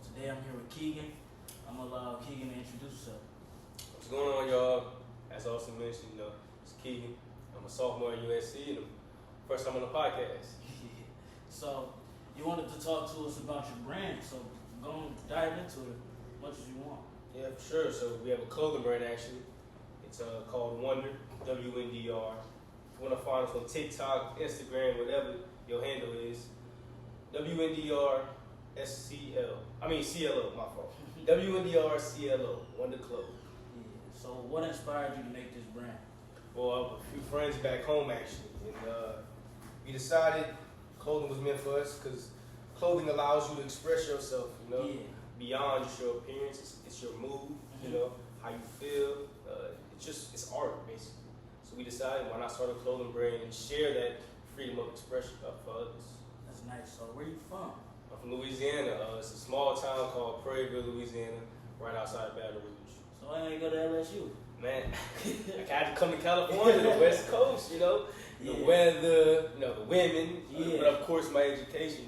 today I'm here with Keegan. I'm gonna allow Keegan to introduce himself. What's going on, y'all? As also mentioned, it's Keegan. I'm a sophomore at USC and first time on the podcast. So, you wanted to talk to us about your brand, so go and dive into it as much as you want. Yeah, for sure. So we have a clothing brand actually. It's called Wonder, WNDR. If you want to find us on TikTok, Instagram, whatever your handle is, WNDR CLO, my fault. WNDR CLO, Wonder Clothes. Yeah. So what inspired you to make this brand? Well, I have a few friends back home actually, and we decided clothing was meant for us because clothing allows you to express yourself, beyond just your appearance. It's your mood, how you feel. It's art basically. So we decided why not start a clothing brand and share that freedom of expression for others. That's nice. So where you from? I'm from Louisiana. It's a small town called Prairieville, Louisiana, right outside of Baton Rouge. So why didn't you go to LSU? Man, I had to come to California, the West Coast, the weather, the women, but of course my education,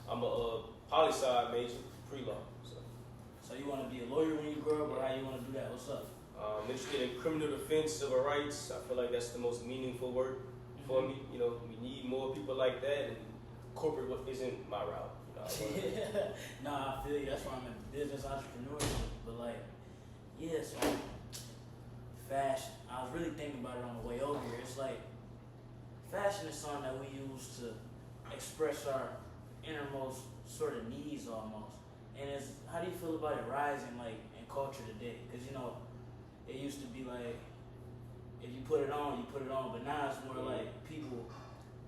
I'm a poli-sci major, pre-law. So you want to be a lawyer when you grow up, or how you want to do that? What's up? I'm interested in criminal defense, civil rights. I feel like that's the most meaningful work for me. We need more people like that, and corporate isn't my route. No, I feel you. That's why I'm in business entrepreneurship. But so fashion. I was really thinking about it on the way over here. It's like fashion is something that we use to express our innermost sort of needs almost. And how do you feel about it rising in culture today? Because it used to be like if you put it on, you put it on. But now it's more like people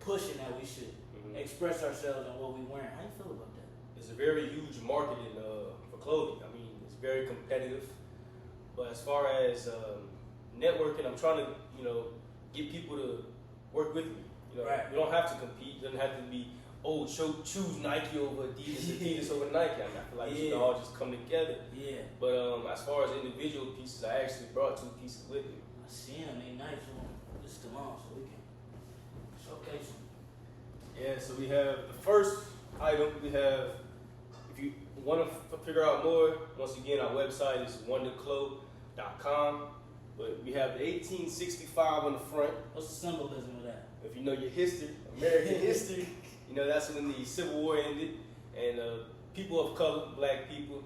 pushing that we should express ourselves in what we wearing. How do you feel about that? It's a very huge market for clothing. I mean, it's very competitive. But as far as networking, I'm trying to, get people to work with me. Right. We don't have to compete. It doesn't have to be, choose Nike over Adidas, Adidas over Nike. I feel like it should all just come together. Yeah. But as far as individual pieces, I actually brought 2 pieces with me. I see them. They nice. This is still on, so we can showcase them. Yeah, so we have the first item. We have, if you want to figure out more, once again, our website is wonderclo.com. But we have the 1865 on the front. What's the symbolism of that? If you know your history, American history, that's when the Civil War ended, and people of color, black people,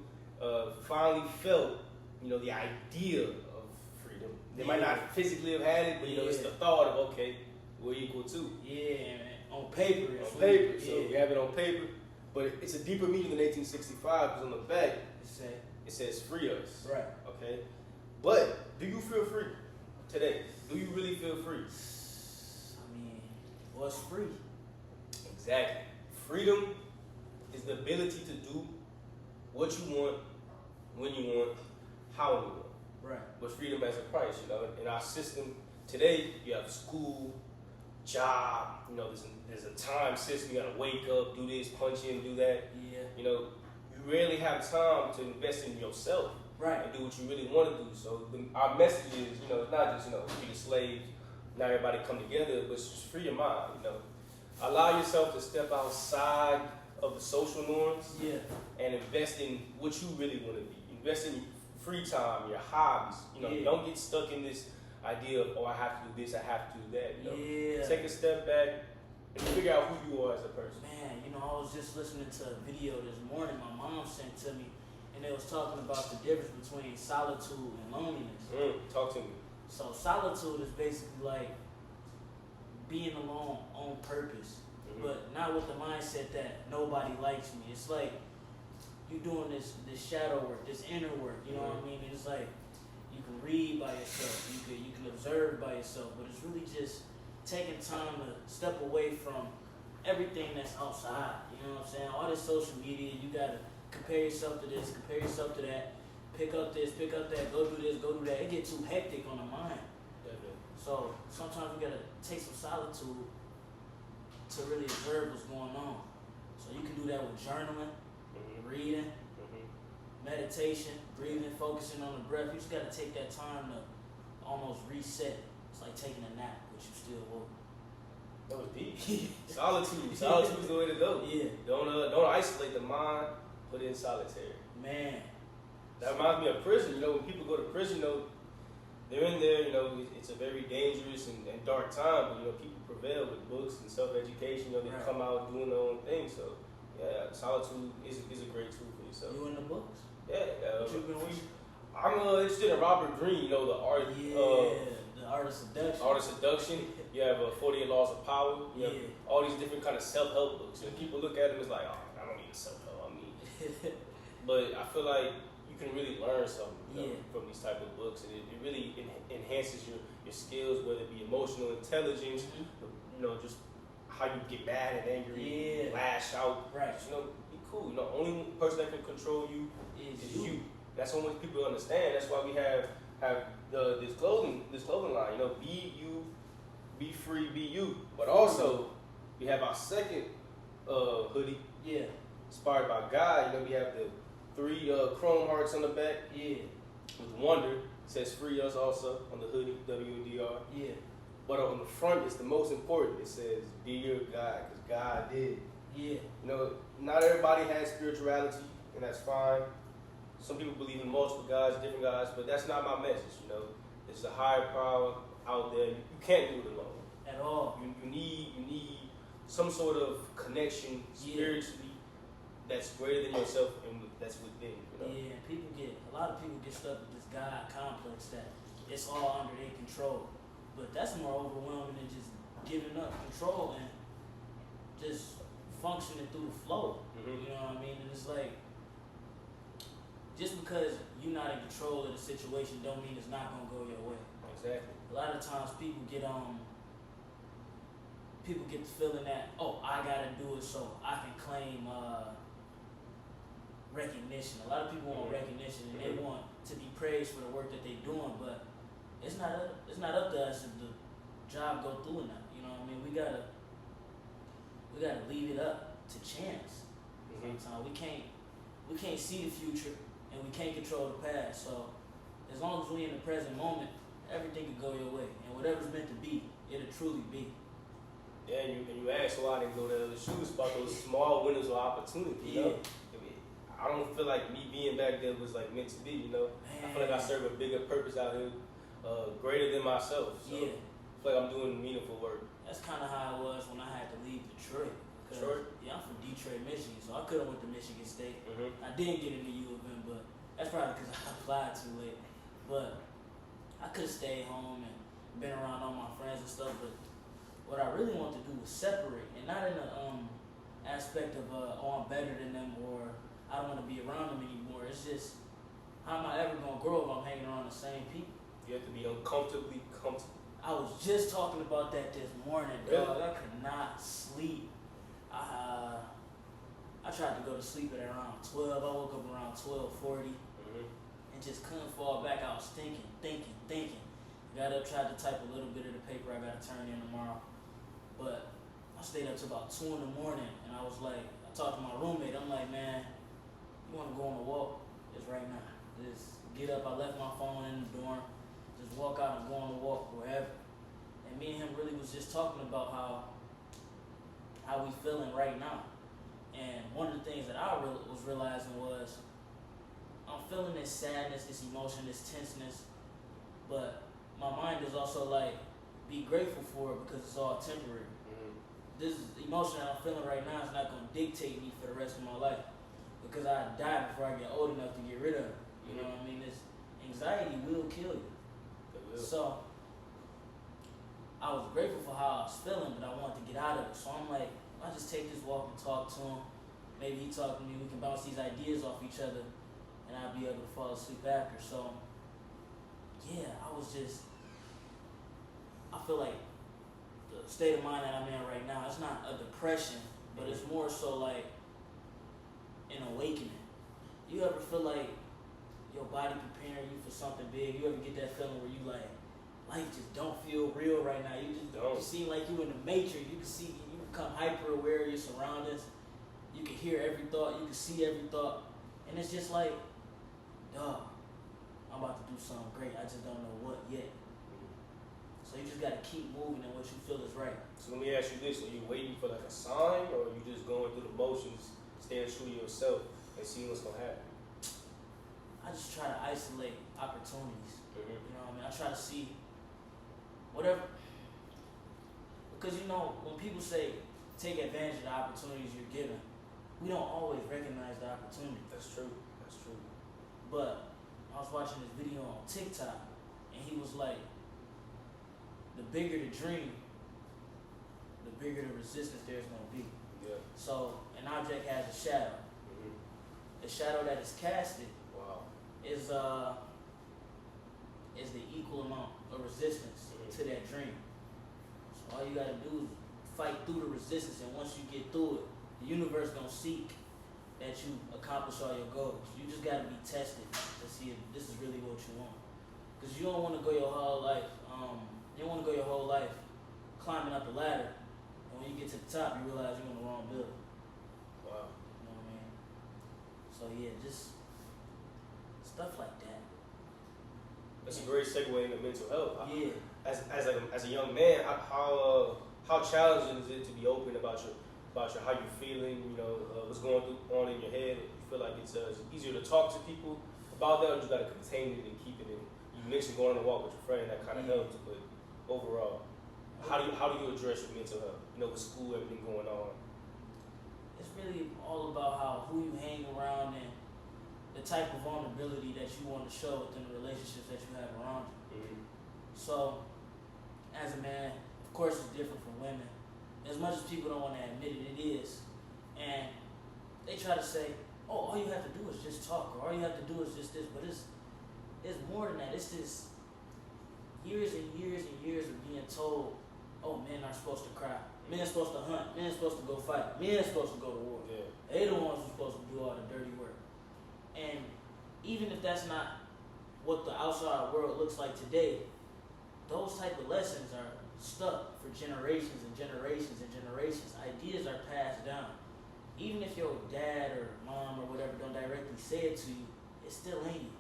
finally felt, the idea of freedom. They might not physically have had it, but it's the thought of we're equal too. Yeah, man. On paper. So we have it on paper, but it's a deeper meaning than 1865 because on the back it says "Free us." Right. Okay. But do you feel free today? Do you really feel free? It's free. Exactly. Freedom is the ability to do what you want, when you want, how you want. Right. But freedom has a price, In our system today, you have school, job, there's a time system. You gotta wake up, do this, punch in, do that. Yeah. You rarely have time to invest in yourself. Right. And do what you really want to do. So our message is, it's not just, be a slave, not everybody come together, but it's just free your mind, Allow yourself to step outside of the social norms and invest in what you really want to be. Invest in free time, your hobbies. Don't get stuck in this idea of, I have to do this, I have to do that. Take a step back and figure out who you are as a person. Man, I was just listening to a video this morning my mom sent to me, and they was talking about the difference between solitude and loneliness. Talk to me. So solitude is basically like being alone on purpose, but not with the mindset that nobody likes me. It's like you doing this shadow work, this inner work. You know what I mean? It's like you can read by yourself, you can observe by yourself, but it's really just taking time to step away from everything that's outside. You know what I'm saying? All this social media, you gotta compare yourself to this, compare yourself to that, pick up this, pick up that, go do this, go do that. It gets too hectic on the mind. So sometimes we gotta take some solitude to really observe what's going on. So you can do that with journaling, reading, meditation, breathing, focusing on the breath. You just gotta take that time to almost reset. It's like taking a nap, but you still woke. That was deep. Solitude is the way to go. Yeah. Don't isolate the mind. put in solitary. Man. That reminds me of prison. You know, when people go to prison, you know, they're in there. You know, it's a very dangerous and dark time. But you know, people prevail with books and self-education. You know, they Right. come out doing their own thing. So yeah, solitude is a great tool for yourself. You in the books? Yeah. What you been reading? I'm interested in Robert Greene. You know, the art. The art of seduction. Art of Seduction. You have 48 Laws of Power. You have Yeah. all these different kind of self-help books. And people look at them as like, oh, I don't need self-help. I mean, but I feel like you can really learn something from these type of books, and it really enhances your skills, whether it be emotional intelligence, you know, just how you get mad and angry, lash out. Right. You know, be cool. You know, only person that can control you is you. That's what most people understand. That's why we have this clothing line. You know, be you, be free, be you. But also, we have our second hoodie. Yeah. Inspired by God. You know, we have the 3 chrome hearts on the back. Yeah. With Wonder. It says free us also on the hoodie, WNDR. Yeah. But on the front, it's the most important. It says be your God, because God did. Yeah. You know, not everybody has spirituality, and that's fine. Some people believe in multiple gods, different gods, but that's not my message, you know. There's a higher power out there. You can't do it alone. At all. You need some sort of connection spiritually that's greater than yourself and that's within, you know. Yeah, a lot of people get stuck with this God complex that it's all under their control. But that's more overwhelming than just giving up control and just functioning through the flow. You know what I mean? And it's like, just because you're not in control of the situation don't mean it's not gonna go your way. Exactly. A lot of times people get the feeling that, oh, I gotta do it so I can claim recognition. A lot of people want recognition and they want to be praised for the work that they're doing, but it's not up to us if the job go through or not. You know what I mean? We gotta leave it up to chance. Sometimes we can't see the future and we can't control the past. So as long as we in the present moment, everything can go your way, and whatever's meant to be, it'll truly be. Yeah, and you asked why I didn't go to the shoes about those small windows of opportunity. You know? I don't feel like me being back there was like meant to be. You know, I feel like I serve a bigger purpose out here, greater than myself. So I feel like I'm doing meaningful work. That's kind of how it was when I had to leave Detroit. Detroit? Yeah, I'm from Detroit, Michigan, so I could have went to Michigan State. I didn't get into U of M, but that's probably because I applied too late. But I could have stayed home and been around all my friends and stuff. But what I really want to do was separate, and not in the aspect of oh, I'm better than them or I don't want to be around them anymore. It's just, how am I ever gonna grow if I'm hanging around the same people? You have to be uncomfortably comfortable. I was just talking about that this morning, dog. I could not sleep. I tried to go to sleep at around 12. I woke up around 12:40 and just couldn't fall back. I was thinking. Got up, tried to type a little bit of the paper I got to turn in tomorrow. But I stayed up till about 2 in the morning, and I was like, I talked to my roommate. I'm like, man, you want to go on a walk? It's right now. Just get up. I left my phone in the dorm. Just walk out and go on a walk wherever. And me and him really was just talking about how we feeling right now. And one of the things that I was realizing was I'm feeling this sadness, this emotion, this tenseness, but my mind is also like, be grateful for it because it's all temporary. This emotion that I'm feeling right now is not going to dictate me for the rest of my life because I die before I get old enough to get rid of it. You know what I mean? This anxiety will kill you. It will. So I was grateful for how I was feeling, but I wanted to get out of it. So I'm like, I'll just take this walk and talk to him. Maybe he talk to me, we can bounce these ideas off each other, and I'll be able to fall asleep after. So, yeah, I feel like the state of mind that I'm in right now, it's not a depression, but it's more so like an awakening. You ever feel like your body preparing you for something big? You ever get that feeling where you like, life just don't feel real right now? You seem like you in the matrix. You become hyper aware of your surroundings. You can hear every thought. You can see every thought. And it's just like, dog, I'm about to do something great. I just don't know what yet. So you just got to keep moving in what you feel is right. So let me ask you this. Are you waiting for like a sign, or are you just going through the motions, staying true to yourself They see what's gonna happen. I just try to isolate opportunities. Mm-hmm. You know what I mean? I try to see whatever, because you know when people say take advantage of the opportunities you're given, we don't always recognize the opportunity. That's true. That's true. But I was watching this video on TikTok, and he was like, the bigger the dream, the bigger the resistance there's gonna be. Yeah. So an object has a shadow. Mm-hmm. The shadow that is casted Wow. is the equal amount of resistance to that dream. So all you gotta do is fight through the resistance, and once you get through it, the universe gonna seek that you accomplish all your goals. You just gotta be tested to see if this is really what you want. Cause you don't want to go your whole life. You don't want to go your whole life climbing up the ladder, and when you get to the top, you realize you're on the wrong building. Wow. You know what I mean? So yeah, just stuff like that. That's a great segue into mental health. Yeah. As a young man, how challenging is it to be open about your how you're feeling? You know, what's going on in your head. You feel like it's easier to talk to people about that, or you got to contain it and keep it in. You mentioned going on a walk with your friend, that kind of helps, but overall, how do you address your mental health? You know, with school, everything going on. It's really all about who you hang around and the type of vulnerability that you want to show within the relationships that you have around you. Mm-hmm. So, as a man, of course, it's different from women. As much as people don't want to admit it, it is. And they try to say, oh, all you have to do is just talk, or all you have to do is just this. But it's more than that. It's just years and years and years of being told, oh, men are supposed to cry. Men are supposed to hunt. Men are supposed to go fight. Men are supposed to go to war. Yeah. They the ones who are supposed to do all the dirty work. And even if that's not what the outside world looks like today, those type of lessons are stuck for generations and generations and generations. Ideas are passed down. Even if your dad or mom or whatever don't directly say it to you, it's still in you.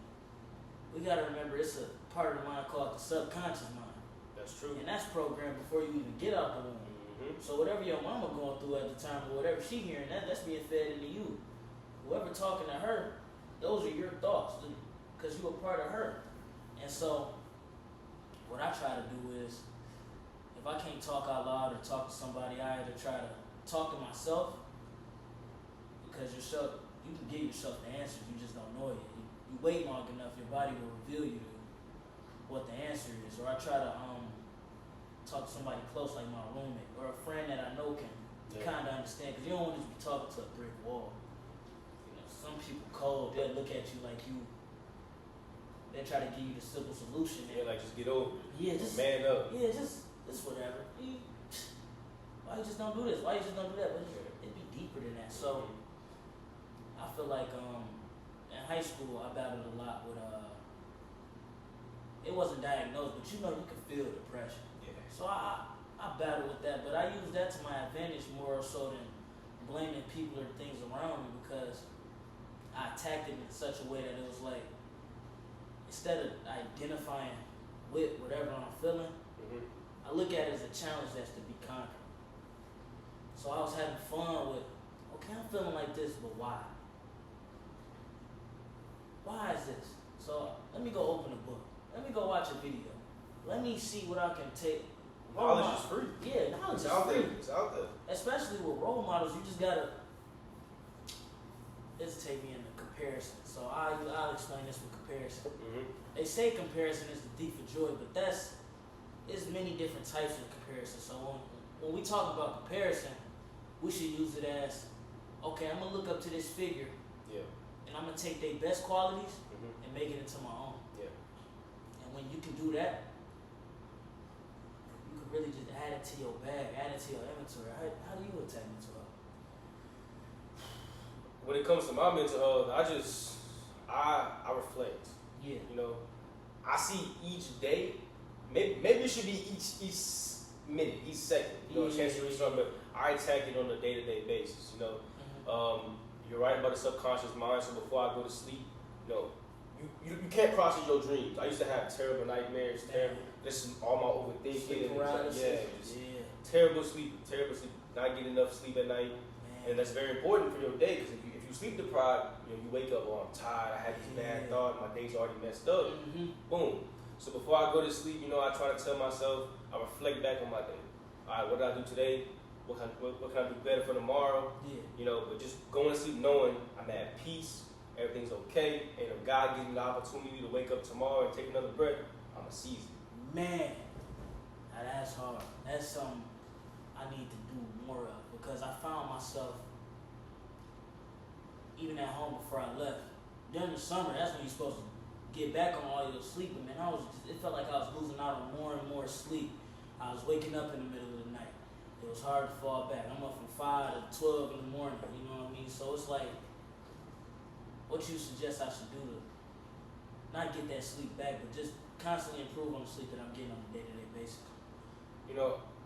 We gotta remember it's a part of the mind called the subconscious mind. That's true. And that's programmed before you even get out the womb. Mm-hmm. So whatever your mama going through at the time or whatever she hearing, that's being fed into you. Whoever talking to her, those are your thoughts because you a part of her. And so what I try to do is, if I can't talk out loud or talk to somebody, I either try to talk to myself, because you can give yourself the answers, you just don't know it. You wait long enough, your body will reveal you what the answer is. Or I try to talk to somebody close, like my roommate, or a friend that I know can kind of understand, because you don't want to just be talking to a brick wall. You know, some people cold, they'll look at you like they try to give you the simple solution. Yeah, like just get over it. Yeah, just man up. Yeah, just whatever. Why you just don't do this? Why you just don't do that? But it'd be deeper than that. So I feel like in high school I battled a lot with it wasn't diagnosed, but you can feel depression. Yeah. So I battled with that, but I used that to my advantage more so than blaming people or things around me, because I attacked it in such a way that it was like, instead of identifying with whatever I'm feeling, I look at it as a challenge that's to be conquered. So I was having fun with, okay, I'm feeling like this, but why? Why is this? So let me go open a book. Let me go watch a video. Let me see what I can take. Knowledge is free. Yeah, knowledge is free. It's out there. Especially with role models, you just gotta take me into comparison. So I'll explain this with comparison. They say comparison is the thief of joy, but there's many different types of comparison. So when we talk about comparison, we should use it as, okay, I'm gonna look up to this figure, and I'm gonna take their best qualities and make it into my own. And when you can do that, you can really just add it to your bag, add it to your inventory. How do you attack mental health? When it comes to my mental health, I reflect. Yeah. You know, I see each day. Maybe it should be each minute, each second. You know, a chance to reach something. But I attack it on a day-to-day basis. You know, you're right about the subconscious mind. So before I go to sleep, you know, you can't process your dreams. I used to have terrible nightmares. This is all my overthinking. Terrible sleep. Not getting enough sleep at night. And that's very important for your day, because if you you sleep deprived, you wake up, oh, I'm tired, I had this bad thought, my day's already messed up. Boom. So before I go to sleep, I try to tell myself, I reflect back on my day. All right, what did I do today? What can I do better for tomorrow? But just going to sleep knowing I'm at peace, everything's okay, and if God gives me the opportunity to wake up tomorrow and take another breath, I'm going to seize it. Man, now that's hard. That's something I need to do more of because I found myself, even at home before I left, during the summer, that's when you're supposed to get back on all your sleeping, man. It felt like I was losing out on more and more sleep. I was waking up in the middle of the night. It was hard to fall back. I'm up from 5 to 12 in the morning, you know what I mean? So it's like, what you suggest I should do to not get that sleep back, but just constantly improve on the sleep that I'm getting on a day-to-day basis?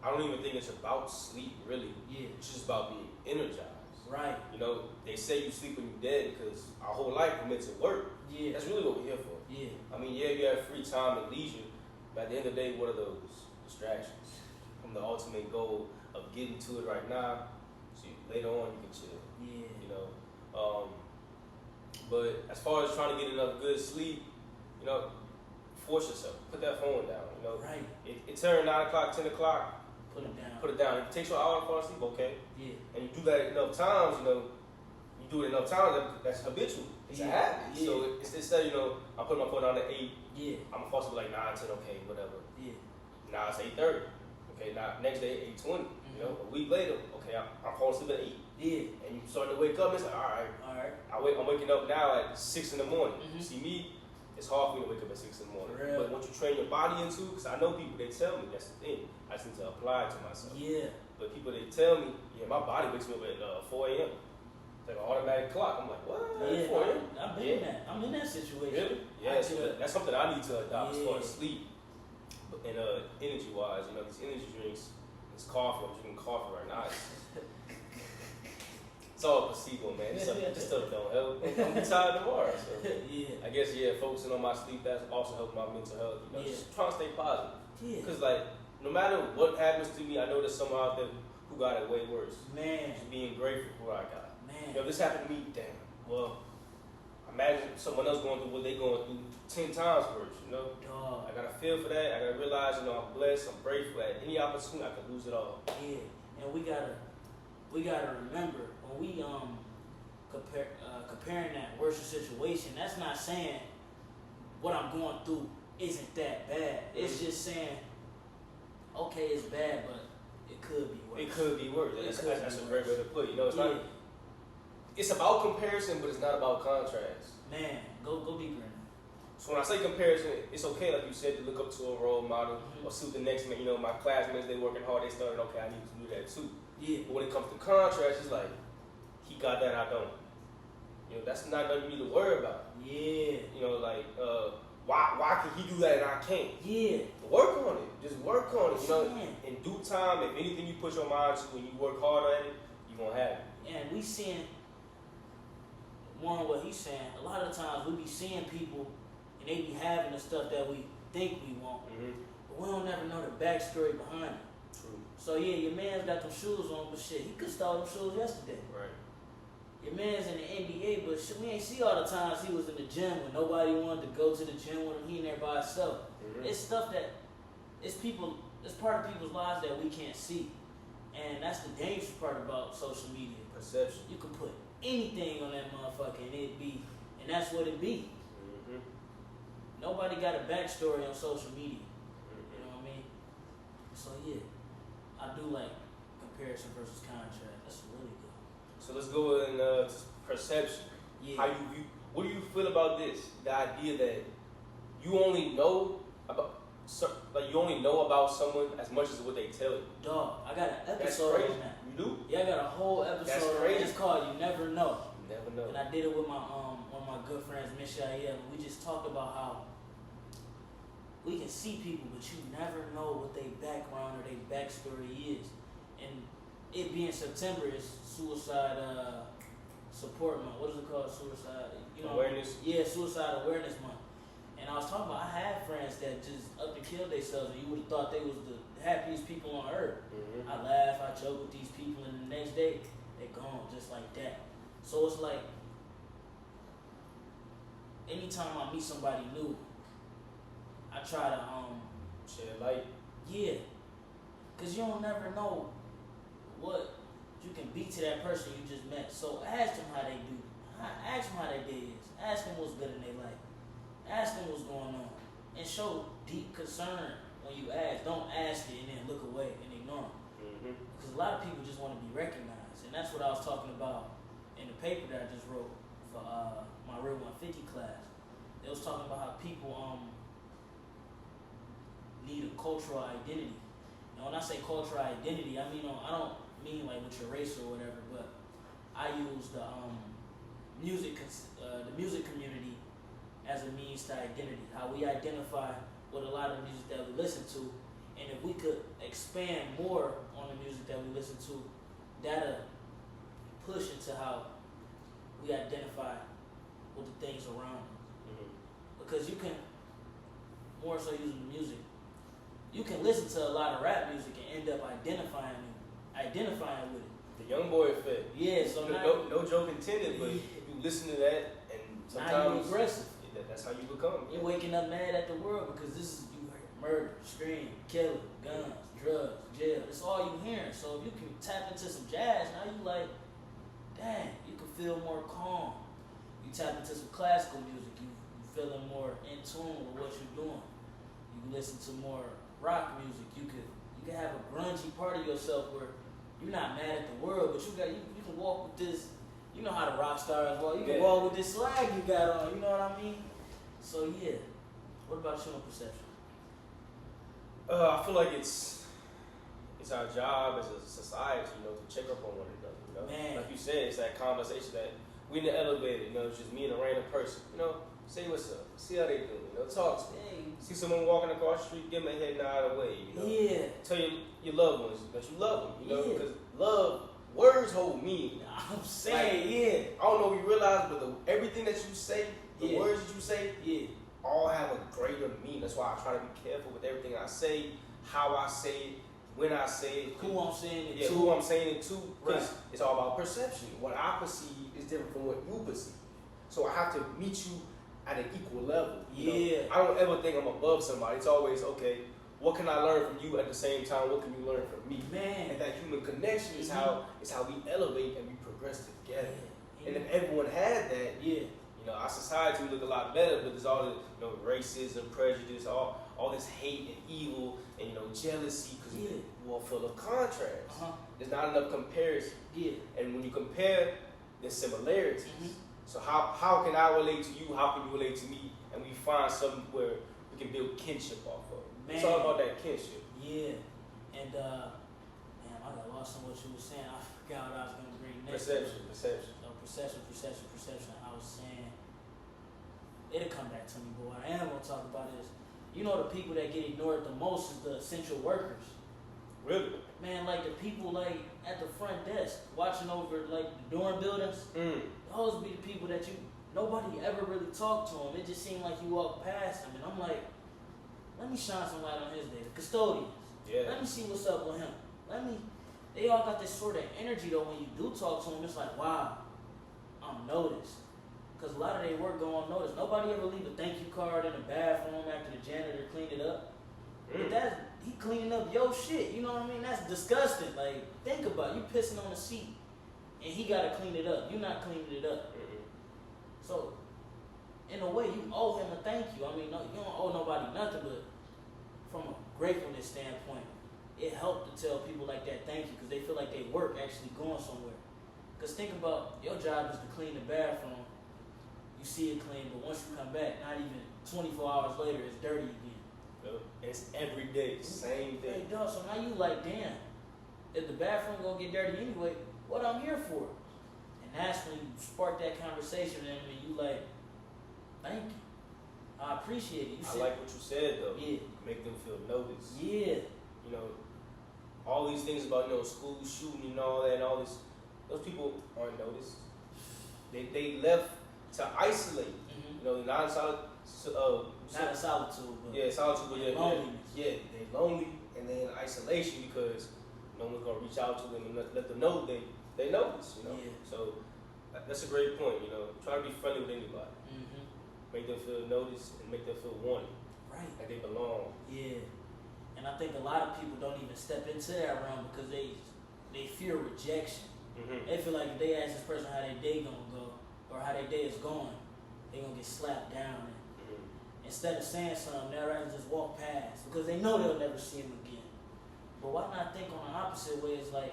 I don't even think it's about sleep, really. Yeah. It's just about being energized. Right. They say you sleep when you're dead because our whole life we're meant to work. Yeah. That's really what we're here for. Yeah. I mean, yeah, you have free time and leisure, but at the end of the day, what are those distractions from the ultimate goal of getting to it right now, so later on you can chill. Yeah. But as far as trying to get enough good sleep, force yourself. Put that phone down. Right. It turned 9 o'clock, 10 o'clock. Put it down. Put it down. If it takes you an hour to fall asleep, okay. Yeah. And you do that enough times, you do it enough times, that's habitual. It's a habit. Yeah. So instead, I put my phone down at 8. Yeah. I'm gonna fall asleep like 9, 10, okay, whatever. Yeah. Now it's 8:30. Okay, now next day 8:20. A week later, okay, I'm falling asleep at 8. Yeah. And you start to wake up, it's like, all right. I'm waking up now at 6 in the morning. You see me, it's hard for me to wake up at 6 in the morning. But once you train your body into, because I know people, they tell me, that's the thing. I just need to apply it to myself. Yeah. But people, they tell me, my body wakes me up at 4 a.m. It's like an automatic clock. I'm like, what? Yeah, 4 a.m.? I've been in that. I'm in that situation. Really? Yeah, so that's something I need to adopt as far as sleep. And energy-wise, these energy drinks, it's coffee. I'm drinking coffee right now. It's all placebo, man. This stuff don't help. I'm gonna be tired tomorrow. So Yeah. I guess, focusing on my sleep, that's also helping my mental health. Just trying to stay positive. Yeah. Because, no matter what happens to me, I know there's someone out there who got it way worse. Man. Just being grateful for what I got. Man. If this happened to me, damn. Well, imagine someone else going through what they're going through 10 times worse, Dog. I gotta feel for that. I gotta realize, I'm blessed, I'm grateful. At any opportunity, I can lose it all. Yeah. And we gotta remember when we comparing that worse situation, that's not saying what I'm going through isn't that bad. It's just saying, okay, it's bad, but it could be worse. It could be worse. That's a great way to put it. It's Yeah. not. It's about comparison, but it's not about contrast. Man, go deeper in that. So when I say comparison, it's okay, like you said, to look up to a role model or see the next man. My classmates, they working hard. They started, okay, I need to do that too. Yeah. But when it comes to contrast, it's like, he got that, I don't. That's not nothing for me to worry about. Yeah. Why can he do that and I can't? Yeah. Work on it. Just work on it. Man. In due time, if anything you put your mind to and you work hard at it, you're going to have it. And we seeing, what he's saying, a lot of times we be seeing people and they be having the stuff that we think we want. But we don't never know the backstory behind it. True. So yeah, your man's got them shoes on, but shit, he could start them shoes yesterday. Right. Your man's in the NBA, but shit, we ain't see all the times he was in the gym when nobody wanted to go to the gym with him. He in there by himself. It's stuff that it's part of people's lives that we can't see, and that's the dangerous part about social media. Perception. You can put anything on that motherfucker and that's what it be. Nobody got a backstory on social media. You know what I mean? So yeah, I do like comparison versus contrast. That's really good. So let's go in perception. Yeah. What do you feel about this? The idea that you only know about someone as much as what they tell you. Dog, I got an That's episode crazy. on that. You do? Yeah, I got a whole episode. That's on crazy. it. It's called "You Never Know." You never know. And I did it with my one of my good friends, Mishael. And we just talked about how we can see people, but you never know what their background or their backstory is. And it being September is suicide support month. What is it called? Suicide Awareness. Yeah, suicide awareness month. And I was talking about I had friends that just up and killed themselves, and you would have thought they was the happiest people on earth. I laugh, I joke with these people, and the next day they gone just like that. So it's like anytime I meet somebody new, I try to Shed light. yeah, cause you don't never know what you can be to that person you just met. So ask them how they do. Ask them how their day is. Ask them what's good in their life. Ask them what's going on, and show deep concern when you ask. Don't ask it and then look away and ignore them. Because a lot of people just want to be recognized, and that's what I was talking about in the paper that I just wrote for my Real 150 class. They was talking about how people need a cultural identity. And when I say cultural identity, I mean I don't mean like with your race or whatever, but I use the music community as a means to identity. How we identify with a lot of music that we listen to, and if we could expand more on the music that we listen to, that'll push into how we identify with the things around us. Because you can, more so using the music, you can listen to a lot of rap music and end up identifying with it. The young boy effect. Yeah, so no joke intended, but you listen to that, and sometimes now you're aggressive. That's how you become. You're waking up mad at the world because this is you heard murder, scream, killing, guns, drugs, jail. It's all you hearing. So if you can tap into some jazz, now you like, dang, you can feel more calm. You tap into some classical music, you feeling more in tune with what you're doing. You can listen to more rock music. You can have a grungy part of yourself where you're not mad at the world, but you can walk with this. You know how the rock stars walk. You can walk with this swag you got on. You know what I mean? So yeah. What about you on perception? I feel like it's our job as a society, to check up on one another. Man. Like you said, it's that conversation that we in the elevator. It's just me and a random person. Say what's up, see how they doing. Talk to them. See someone walking across the street, give them a head nod away. Yeah. Tell your loved ones that you love them. Because love. Words hold meaning. I'm saying, I don't know if you realize, but everything that you say, the words that you say, all have a greater meaning. That's why I try to be careful with everything I say, how I say it, when I say it. Who I'm saying it to. Who I'm saying it to. Right. It's all about perception. What I perceive is different from what you perceive. So I have to meet you at an equal level. I don't ever think I'm above somebody. It's always, okay, what can I learn from you at the same time? What can you learn from me? Man. And that human connection is how we elevate and we progress together. And if everyone had that, our society would look a lot better. But there's all the racism, prejudice, all this hate and evil and jealousy because we're full of contrast. There's not enough comparison. And when you compare, there's similarities. So how can I relate to you? How can you relate to me? And we find something where we can build kinship off of. Man. It's all about that kinship. Yeah. And man, I got lost on what you were saying. I forgot what I was gonna bring next. Perception. Perception. I was saying it'll come back to me, but what I am gonna talk about is, the people that get ignored the most is the essential workers. Really? Man, like the people like at the front desk watching over like the dorm buildings. Those be the people that nobody ever really talked to them. It just seemed like you walk past them, and I'm like, let me shine some light on his day. The custodians. Let me see what's up with him. They all got this sort of energy though. When you do talk to them, it's like, wow, I'm noticed. Because a lot of their work go unnoticed. Nobody ever leave a thank you card in the bathroom after the janitor cleaned it up. But he cleaning up your shit. You know what I mean? That's disgusting. Like, think about it. You pissing on the seat, and he got to clean it up. You're not cleaning it up. So, in a way, you owe him a thank you. I mean, no, you don't owe nobody nothing, but from a gratefulness standpoint, it helped to tell people like that thank you because they feel like their work actually going somewhere. Because think about, your job is to clean the bathroom. You see it clean, but once you come back, not even 24 hours later, it's dirty again. It's every day, same day. Hey, dog, so now you like, damn, if the bathroom gonna get dirty anyway, what I'm here for? And that's when you spark that conversation and you like, thank you. I appreciate it. I like what you said though. Yeah. Make them feel noticed. Yeah. All these things about school shooting and all that and all this, those people aren't noticed. They left to isolate. Not in solitude, but solitude, but loneliness. They're lonely and they're in isolation because no one's gonna reach out to them and let them know they notice. So that's a great point. Try to be friendly with anybody. Make make them feel noticed and make them feel wanted. Right. Like they belong. Yeah. And I think a lot of people don't even step into that realm because they fear rejection. Mm-hmm. They feel like if they ask this person how their day gonna go or how their day is going, they gonna get slapped down. And instead of saying something, they'd rather just walk past because they know they'll never see him again. But why not think on the opposite way? It's like,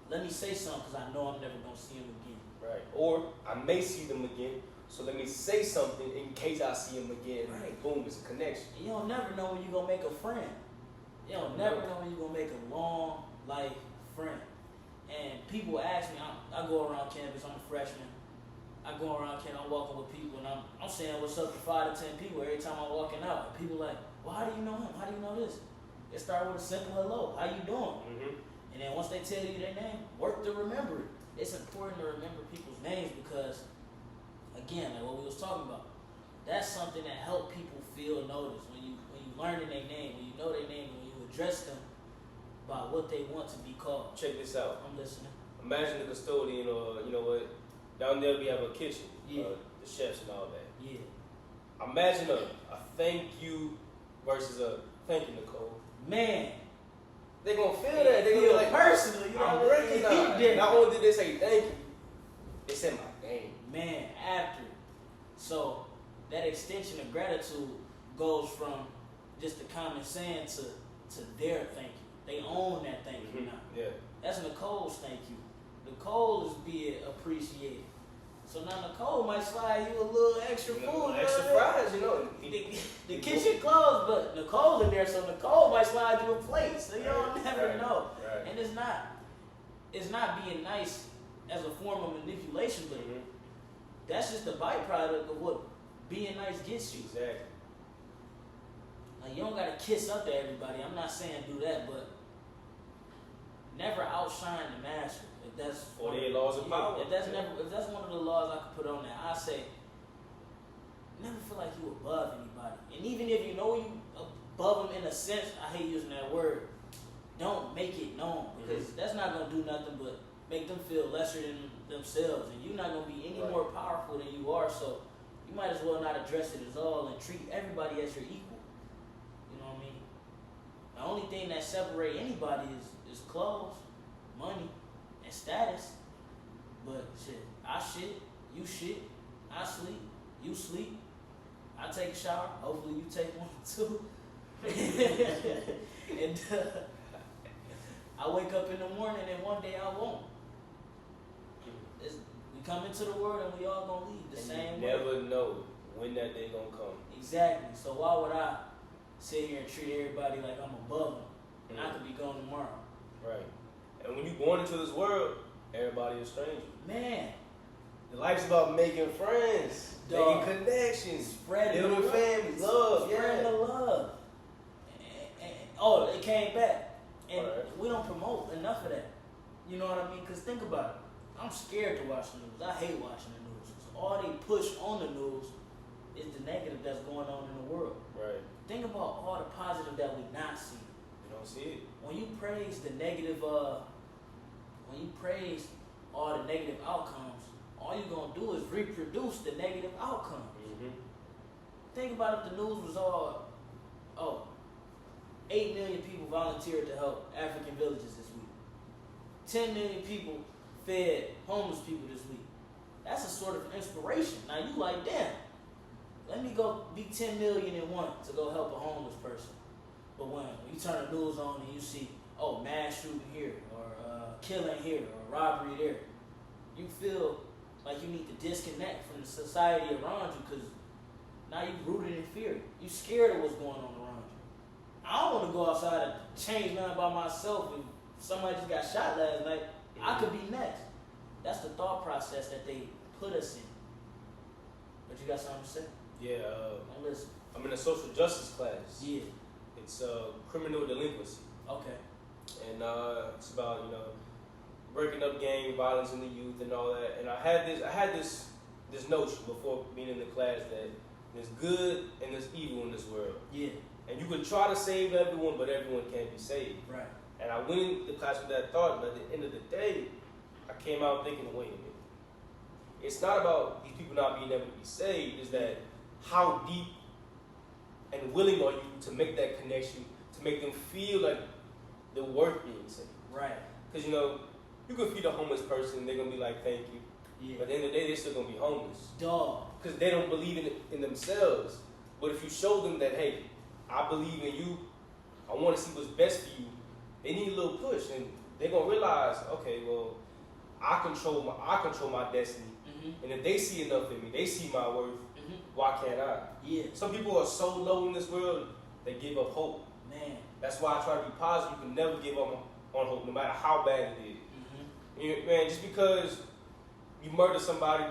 let me say something because I know I'm never gonna see him again. Right. Or I may see them again, so let me say something in case I see him again. Right. Boom, it's a connection. You don't never know when you're gonna make a friend. You don't never know when you're gonna make a long life friend. And people ask me, I go around campus, I'm a freshman. I go around campus, I'm walking with people, and I'm saying what's up to 5 to 10 people every time I'm walking out. And people like, well, how do you know him? How do you know this? It started with a simple hello. How you doing? Mm-hmm. And then once they tell you their name, work to remember it. It's important to remember people's names because, again, like what we was talking about, that's something that helps people feel noticed. When you learn their name, when you know their name, when you address them by what they want to be called. Check this out. I'm listening. Imagine the custodian, or you know what, down there we have a kitchen, Yeah. the chefs and all that. Yeah. Imagine a thank you versus a thank you, Nicole. Man. They gonna feel Yeah, that. They gonna feel be like, personal. You know I'm what I mean? recognized. Not only did they say thank you, they said my name. Man, after. So that extension of gratitude goes from just the common saying to their thank you. They own that thank you now. Yeah. That's Nicole's thank you. Nicole's being appreciated. So now Nicole might slide you a little extra food. Extra fries, you know. The kitchen closed, but Nicole's in there, so Nicole might slide you a plate. So you don't never know. Right. And it's not being nice as a form of manipulation, but that's just the byproduct of what being nice gets you. Exactly. Like you don't gotta kiss up to everybody. I'm not saying do that, but never outshine the master. If that's 48 laws of power. If that's one of the laws I could put on there, I say never feel like you above anybody. And even if you know you above them in a sense, I hate using that word. Don't make it known because that's not gonna do nothing but make them feel lesser than themselves, and you're not gonna be any more powerful than you are. So you might as well not address it at all and treat everybody as your equal. You know what I mean? The only thing that separates anybody is clothes, money, and status. But shit, you shit, I sleep, you sleep, I take a shower, hopefully you take one too. And I wake up in the morning and one day I won't. We come into the world and we all gonna leave the same way. You never know when that day gonna come. Exactly. So why would I sit here and treat everybody like I'm above them and I could be gone tomorrow? Right. And when you're born into this world, everybody is a stranger. Man. Life's about making friends, making connections, building families, love. Spreading the love. And it came back. And we don't promote enough of that. You know what I mean? Because think about it. I'm scared to watch the news. I hate watching the news. So all they push on the news is the negative that's going on in the world. Right. Think about all the positive that we not see. You don't see it. When you praise the negative, when you praise all the negative outcomes, all you're gonna do is reproduce the negative outcomes. Think about if the news was all, 8 million people volunteered to help African villages this week. 10 million people fed homeless people this week. That's a sort of inspiration. Now you like, damn, let me go be 10 million and one to go help a homeless person. But when you turn the news on and you see, mass shooting here, or killing here, or robbery there, you feel like you need to disconnect from the society around you because now you're rooted in fear. You're scared of what's going on around you. I don't want to go outside and change nothing by myself. If somebody just got shot last night, I could be next. That's the thought process that they put us in. But you got something to say? Yeah. I'm listening. I'm in a social justice class. Yeah. It's criminal delinquency. Okay. And it's about breaking up gang violence in the youth and all that. And I had this notion before being in the class that there's good and there's evil in this world. Yeah. And you can try to save everyone, but everyone can't be saved. Right. And I went into the class with that thought, but at the end of the day, I came out thinking, wait a minute. It's not about these people not being able to be saved. It's that how deep and willing are you to make that connection, to make them feel like they're worth being saved. Right. Because, you can feed a homeless person, they're going to be like, thank you. Yeah. But at the end of the day, they're still going to be homeless. Dog. Because they don't believe in themselves. But if you show them that, hey, I believe in you, I want to see what's best for you, they need a little push. And they're going to realize, okay, well, I control my destiny. Mm-hmm. And if they see enough in me, they see my worth, why can't I? Yeah. Some people are so low in this world, they give up hope. Man. That's why I try to be positive. You can never give up on hope, no matter how bad it is. Man, just because you murder somebody,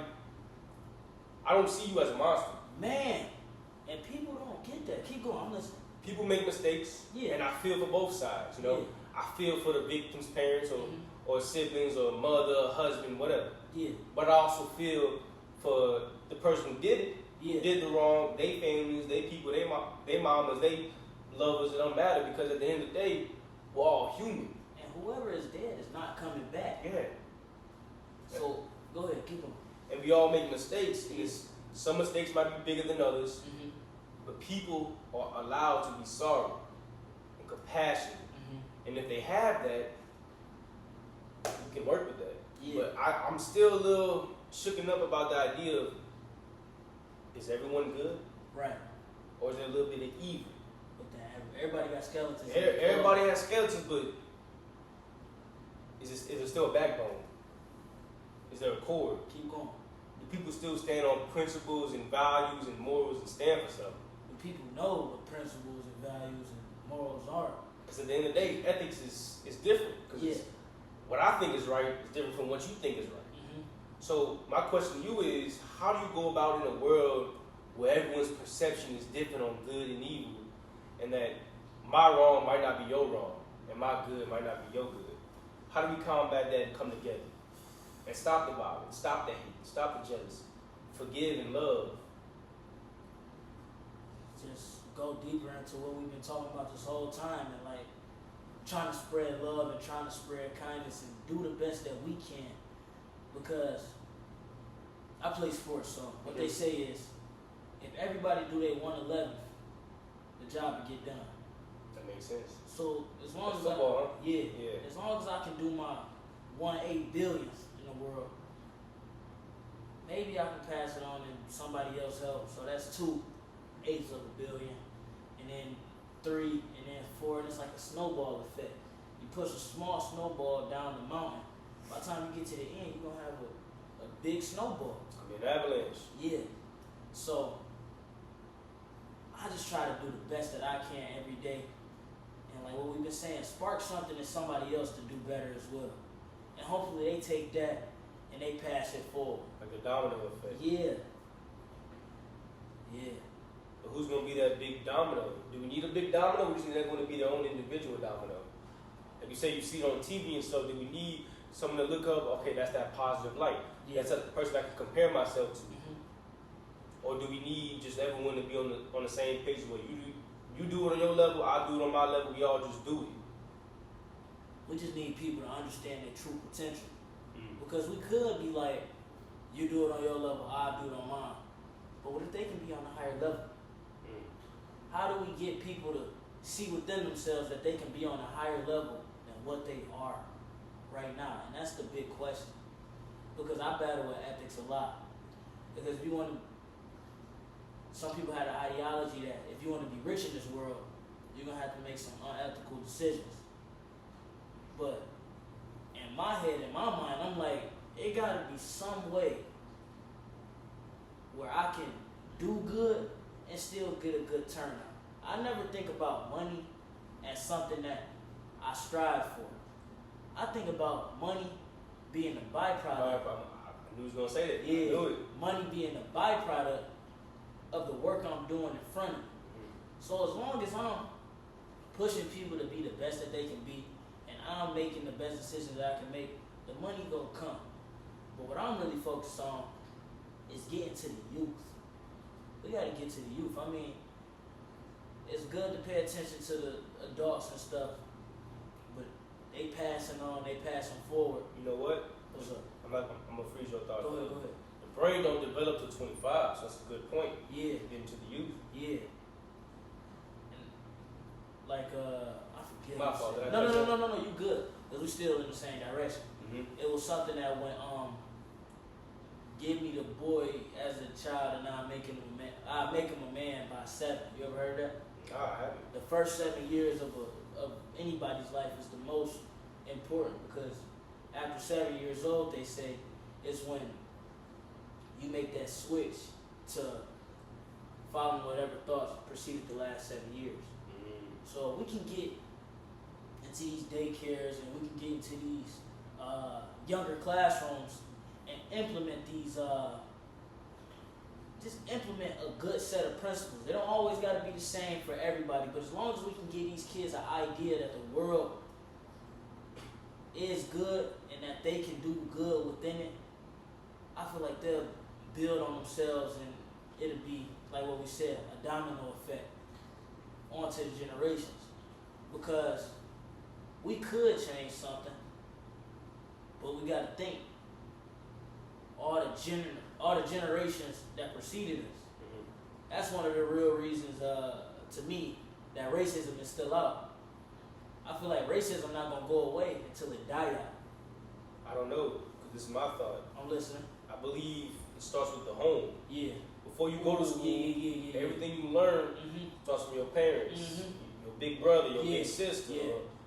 I don't see you as a monster. Man. And people don't get that. Keep going. I'm listening. People make mistakes, and I feel for both sides. Yeah. I feel for the victim's parents or siblings or mother or husband, whatever. Yeah. But I also feel for the person who did it, Yeah. did the wrong, they families, they people, they mamas, they lovers. It don't matter because at the end of the day, we're all human. And whoever is dead is not coming back. Yeah. So go ahead, keep going. And we all make mistakes. Some mistakes might be bigger than others, but people are allowed to be sorry and compassionate. And if they have that, we can work with that. Yeah. But I'm still a little shooken up about the idea of, is everyone good? Right. Or is there a little bit of evil? But everybody got skeletons. Everybody has skeletons, but is there still a backbone? Is there a core? Keep going. Do people still stand on principles and values and morals and stand for something? Do people know what principles and values and morals are? Because at the end of the day, ethics is different. Because what I think is right is different from what you think is right. So my question to you is, how do you go about in a world where everyone's perception is different on good and evil, and that my wrong might not be your wrong, and my good might not be your good? How do we combat that and come together? And stop the violence, stop the hate, stop the jealousy, forgive and love. Just go deeper into what we've been talking about this whole time, and like trying to spread love and trying to spread kindness and do the best that we can. Because I play sports, so what they say is, if everybody do their 1/11, the job will get done. That makes sense. So as long as football, as long as I can do my 1/8 billionth in the world, maybe I can pass it on and somebody else helps. So that's 2/8 of a billion, and then 3, and then 4, and it's like a snowball effect. You push a small snowball down the mountain. By the time you get to the end, you're gonna have a big snowball. It's gonna be an avalanche. Yeah. So I just try to do the best that I can every day. And like what we've been saying, spark something in somebody else to do better as well. And hopefully they take that and they pass it forward. Like the domino effect. Yeah. Yeah. But who's gonna be that big domino? Do we need a big domino, or is that going to be their own individual domino? Like you say, you see it on TV and stuff. Do we need someone to look up? Okay, that's that positive light. Yeah. That's a person I can compare myself to. Or do we need just everyone to be on the same page where you do it on your level, I do it on my level, we all just do it? We just need people to understand their true potential. Because we could be like, you do it on your level, I do it on mine. But what if they can be on a higher level? How do we get people to see within themselves that they can be on a higher level than what they are right now? And that's the big question. Because I battle with ethics a lot. Because if you want to, some people have the ideology that if you want to be rich in this world, you're going to have to make some unethical decisions. But in my head, in my mind, I'm like, it got to be some way where I can do good and still get a good turnout. I never think about money as something that I strive for. I think about money being a byproduct. I knew he was going to say that. Yeah, I knew it. money being a byproduct of the work I'm doing in front of me. So as long as I'm pushing people to be the best that they can be, and I'm making the best decisions that I can make, the money gonna come. But what I'm really focused on is getting to the youth. We gotta get to the youth. I mean, it's good to pay attention to the adults and stuff, but they passing forward. You know what? What's up? I'm gonna freeze your thoughts. Go ahead. The brain don't develop till 25, so that's a good point. Yeah. Getting to because we still in the same direction. Mm-hmm. It was something that went give me the boy as a child, and I make him a man. I make him a man by 7. You ever heard that? I haven't. The first 7 years of anybody's life is the most important, because after 7 years old, they say, is when you make that switch to following whatever thoughts preceded the last 7 years. So we can get into these daycares, and we can get into these younger classrooms and implement these, just implement a good set of principles. They don't always got to be the same for everybody, but as long as we can give these kids an idea that the world is good and that they can do good within it, I feel like they'll build on themselves, and it'll be, like what we said, a domino effect onto the generations. Because we could change something, but we got to think all the generations that preceded us. Mm-hmm. That's one of the real reasons, to me, that racism is still out. I feel like racism not gonna go away until it die out. I don't know, because this is my thought. I'm listening. I believe it starts with the home. Yeah. Before you go to school, yeah. everything you learn starts from your parents, your big brother, your big sister,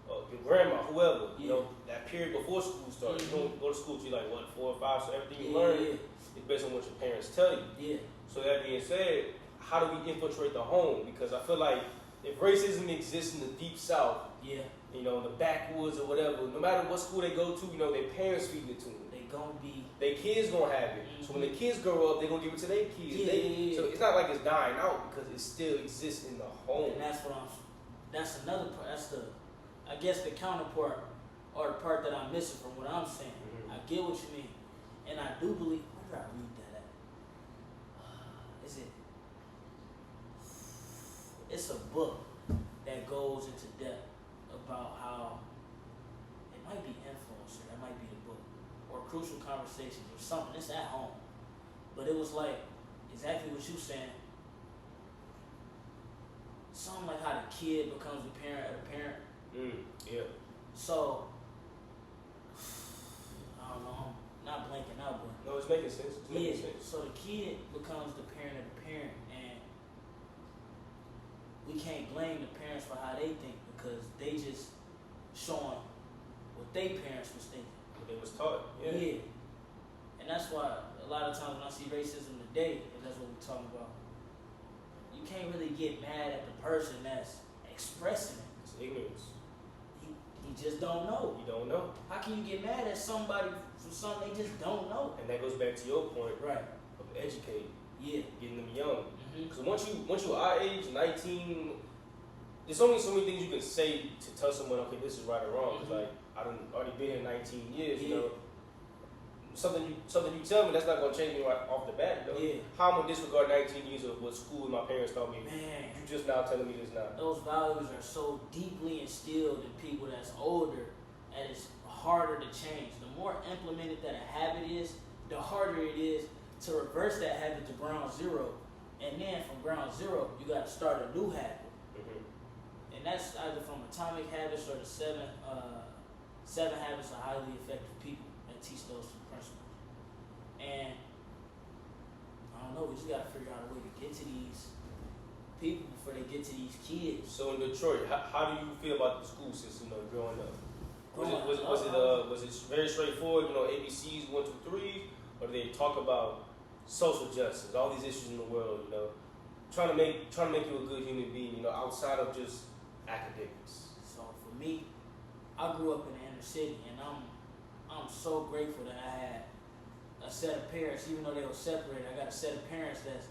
or your grandma, whoever. You know, that period before school starts. You don't go to school till you're like, what, 4 or 5, so everything you learn is based on what your parents tell you. Yeah. So that being said, how do we infiltrate the home? Because I feel like if racism exists in the deep south, you know, the backwoods or whatever, no matter what school they go to, you know, their parents feed it to them. They gonna be. Their kids gonna have it. So when the kids grow up, they gonna give it to their kids. So it's not like it's dying out, because it still exists in the home. And that's another part. That's I guess the counterpart, or the part that I'm missing from what I'm saying. I get what you mean, and I do believe. Where did I read that at? Is it? It's a book that goes into depth about how it might be Influencer, that might be the book, or Crucial Conversations or something. It's at home, but it was like exactly what you saying. Something like how the kid becomes the parent of the parent. Yeah. So I don't know. I'm not blanking out, but no, it's making sense. It's making sense. So the kid becomes the parent of the parent, and we can't blame the parents for how they think, because they just showing what they parents was thinking. What they was taught. Yeah. And that's why a lot of times when I see racism today, and that's what we're talking about, you can't really get mad at the person that's expressing it. It's ignorance. He just don't know. You don't know. How can you get mad at somebody for something they just don't know? And that goes back to your point, right, of educating. Yeah. Getting them young. Because once you're our age, 19, there's only so many things you can say to tell someone, okay, this is right or wrong. Because like, I done already been here 19 years, you know. Something you tell me, that's not gonna change me right off the bat, though. Yeah. How I'm gonna disregard 19 years of what school and my parents taught me? Man, You just now telling me this now. those values are so deeply instilled in people that's older, and it's harder to change. The more implemented that a habit is, the harder it is to reverse that habit to ground zero. And then from ground zero, you got to start a new habit. And that's either from Atomic Habits or the seven habits of highly effective people that teach those two principles. And I don't know, we just got to figure out a way to get to these people before they get to these kids. So in Detroit, how do you feel about the school system, you know, growing up? Was it very straightforward, you know, ABCs 1, 2, 3, or do they talk about social justice, all these issues in the world, you know, trying to make you a good human being, you know, outside of just academics? So for me, I grew up in the inner city, and I'm so grateful that I had a set of parents, even though they were separated. I got a set of parents that's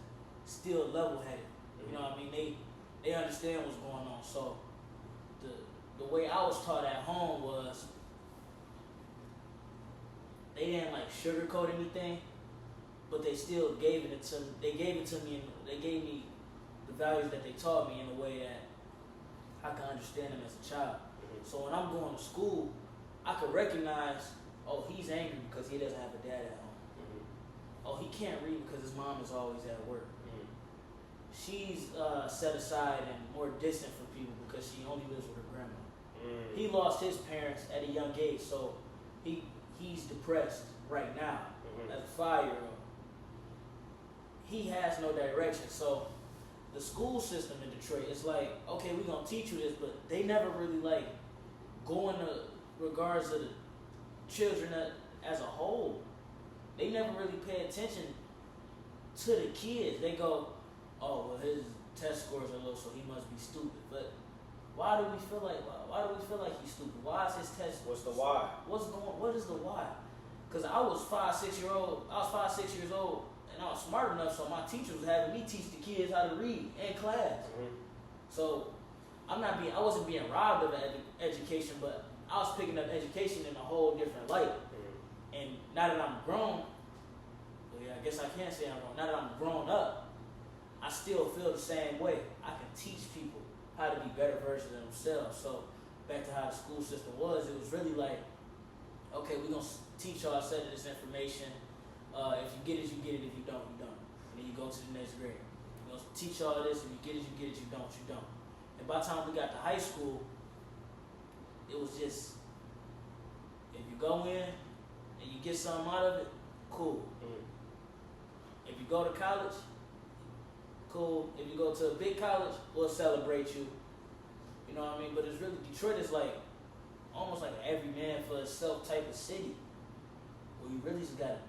still level-headed. You know what I mean? They understand what's going on. So the way I was taught at home was they didn't like sugarcoat anything, but they still gave it to me. They gave it to me, and they gave me the values that they taught me in a way that I can understand them as a child. So when I'm going to school, I could recognize, oh, he's angry because he doesn't have a dad at home. Oh, he can't read because his mom is always at work. She's set aside and more distant from people because she only lives with her grandma. He lost his parents at a young age, so he's depressed right now as a 5-year-old. He has no direction, so the school system in Detroit is like, okay, we're gonna teach you this, but they never really like go into regards to the children as a whole. They never really pay attention to the kids. They go, oh, well, his test scores are low, so he must be stupid. But why do we feel like he's stupid? Why is his test? What's the why? What is the why? Because I was 5, 6 years old, and I was smart enough, so my teacher was having me teach the kids how to read in class. So I wasn't being robbed of education, but I was picking up education in a whole different light. And now that I'm grown, well, yeah, I guess I can say I'm grown. Now that I'm grown up, I still feel the same way. I can teach people how to be better versions of themselves. So back to how the school system was, it was really like, okay, we're going to teach y'all a set of this information. If you get it, you get it. If you don't, you don't. And then you go to the next grade. We're going to teach y'all this. If you get it, you get it. You don't, you don't. And by the time we got to high school, it was just, if you go in and you get something out of it, cool. If you go to college, cool. If you go to a big college, we'll celebrate you. You know what I mean? But it's really, Detroit is like, almost like an every man for himself type of city, where you really just gotta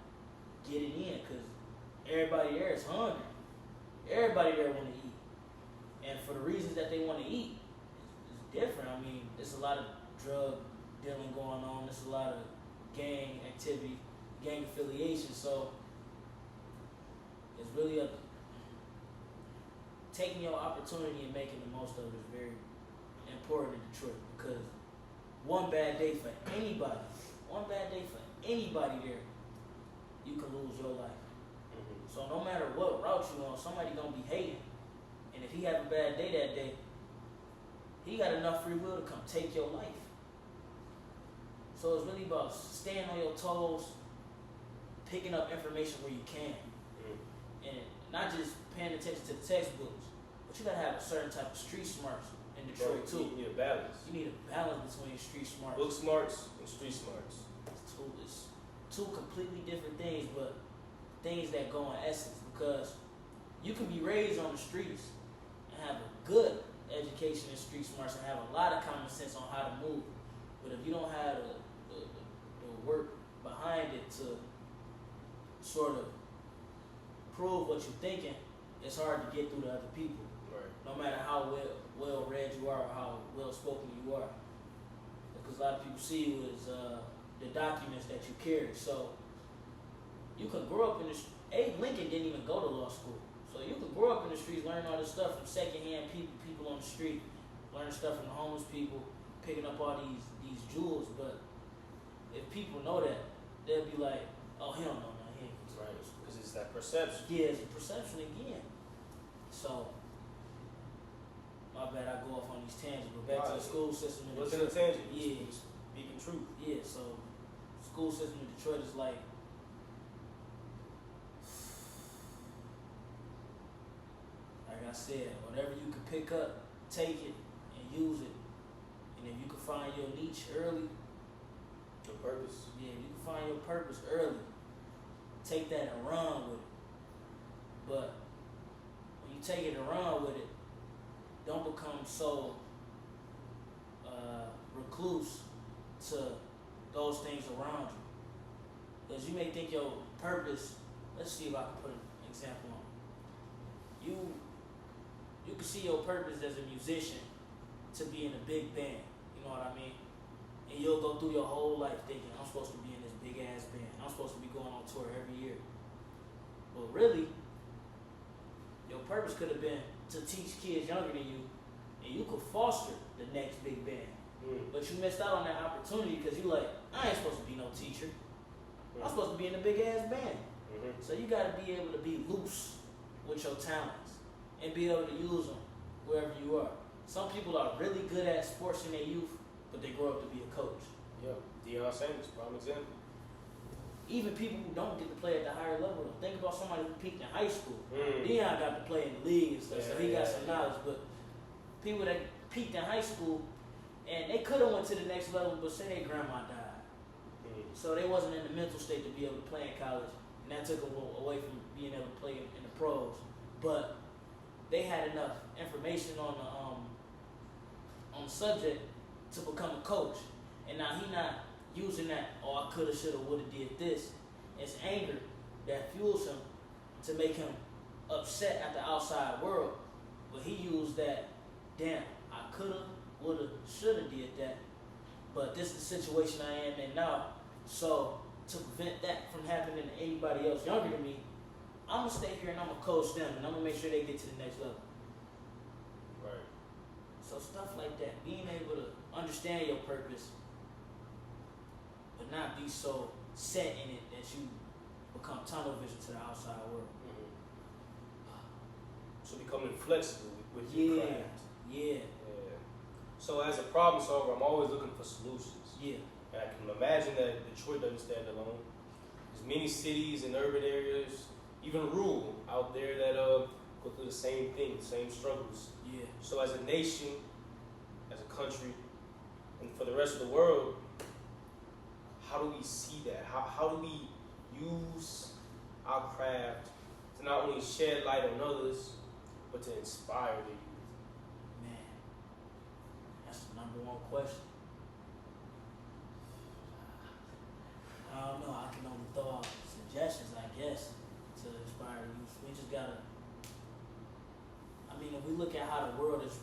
get it in, because everybody there is hungry. Everybody there want to eat. And for the reasons that they want to eat, it's different. I mean, there's a lot of drug dealing going on. There's a lot of gang activity, gang affiliation. So it's really taking your opportunity and making the most of it is very important in Detroit, because one bad day for anybody there, you can lose your life. So no matter what route you on, somebody gonna be hating. And if he have a bad day that day, he got enough free will to come take your life. So it's really about staying on your toes, picking up information where you can. And not just paying attention to the textbooks, but you gotta have a certain type of street smarts in Detroit too. You need a balance. You need a balance between street smarts. Book smarts and street smarts. It's two completely different things, but things that go in essence, because you can be raised on the streets and have a good education in street smarts and have a lot of common sense on how to move. But if you don't have the work behind it to sort of prove what you're thinking, it's hard to get through to other people. Right. No matter how well read you are or how well spoken you are. Because a lot of people see you as the documents that you carry. So you could grow up in the Abe Lincoln didn't even go to law school. So you could grow up in the streets, learn all this stuff from secondhand people on the street, learn stuff from the homeless people, picking up all these jewels. But if people know that, they'll be like, oh, he don't know nothing. He ain't Right. Because it's that perception. Yeah, it's a perception again. So, my bad, I go off on these tangents, but back to the school system in What's in Detroit. the tangent? Yeah. Speaking truth. Yeah, so school system in Detroit is like, I said, whatever you can pick up, take it and use it. And if you can find your niche early, Your purpose. yeah, if you can find your purpose early, take that and run with it. But when you take it and run with it, don't become so recluse to those things around you. Because you may think your purpose, let's see if I can put an example on it. You can see your purpose as a musician to be in a big band, you know what I mean? And you'll go through your whole life thinking, I'm supposed to be in this big ass band. I'm supposed to be going on tour every year. But really, your purpose could have been to teach kids younger than you, and you could foster the next big band. But you missed out on that opportunity because you like, I ain't supposed to be no teacher. I'm supposed to be in a big ass band. So you got to be able to be loose with your talents and be able to use them wherever you are. Some people are really good at sports in their youth, but they grow up to be a coach. Yeah. Deion Sanders, prime example. Even people who don't get to play at the higher level, think about somebody who peaked in high school. Deion got to play in the league and stuff, so he got some knowledge. But people that peaked in high school, And they could have went to the next level, but say their grandma died. So they wasn't in the mental state to be able to play in college. And that took them away from being able to play in the pros. But they had enough information on the subject to become a coach. And now he not using that, oh, I coulda, shoulda, woulda did this. It's anger that fuels him to make him upset at the outside world. But he used that, damn, I coulda, woulda, shoulda did that. But this is the situation I am in now. So to prevent that from happening to anybody else younger than me, I'm gonna stay here and I'm gonna coach them and I'm gonna make sure they get to the next level. Right. So stuff like that, being able to understand your purpose, but not be so set in it that you become tunnel vision to the outside world. So becoming flexible with your craft. Yeah. So as a problem solver, I'm always looking for solutions. Yeah. And I can imagine that Detroit doesn't stand alone. There's many cities and urban areas, even rural, out there that go through the same thing, same struggles. Yeah. So as a nation, as a country, and for the rest of the world, how do we see that? How do we use our craft to not only shed light on others, but to inspire the youth? Man, that's the number one question. I don't know, I can only throw out suggestions, I guess, to inspire the youth. We just gotta, I mean, if we look at how the world is